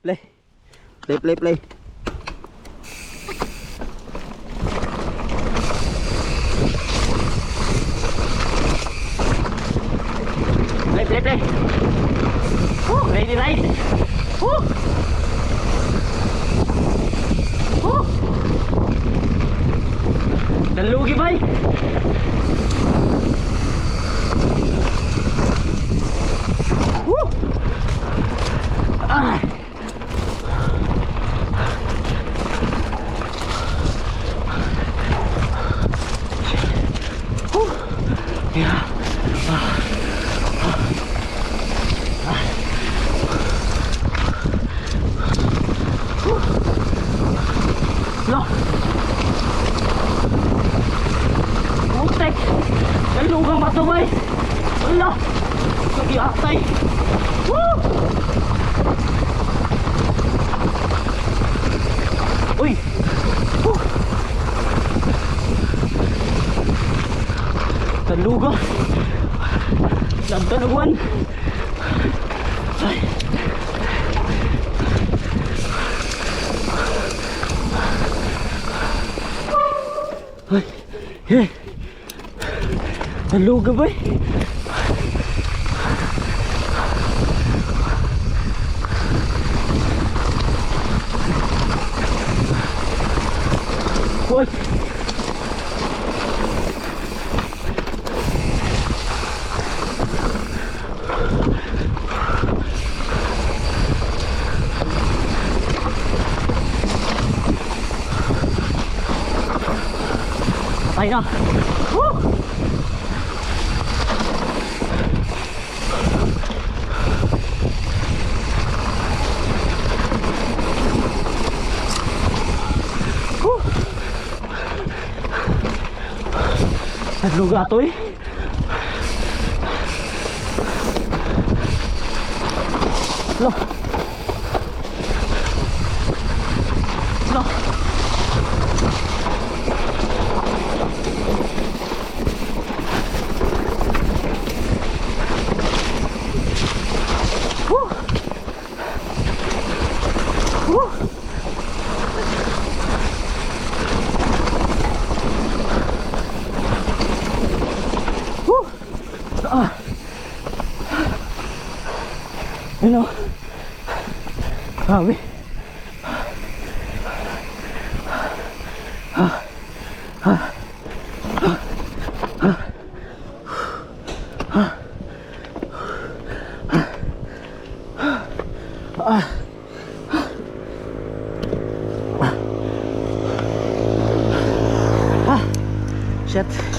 Play. Play, play, play. Play, play, play. Woo, ready ride. Woo. Woo. Nalugi ba? Woo. Ah. Woo. Yeah. No. Putek. Kalugang matumay. Wala. Kagiatay. Woo! Uy. Woo. Taluga. Nagtanaguan. Ay. Ay, hey. Taluga ba? Hoy. Ay na. Woo! Woo! Nagluga to eh. No. No. Hello. Grabe. Shit.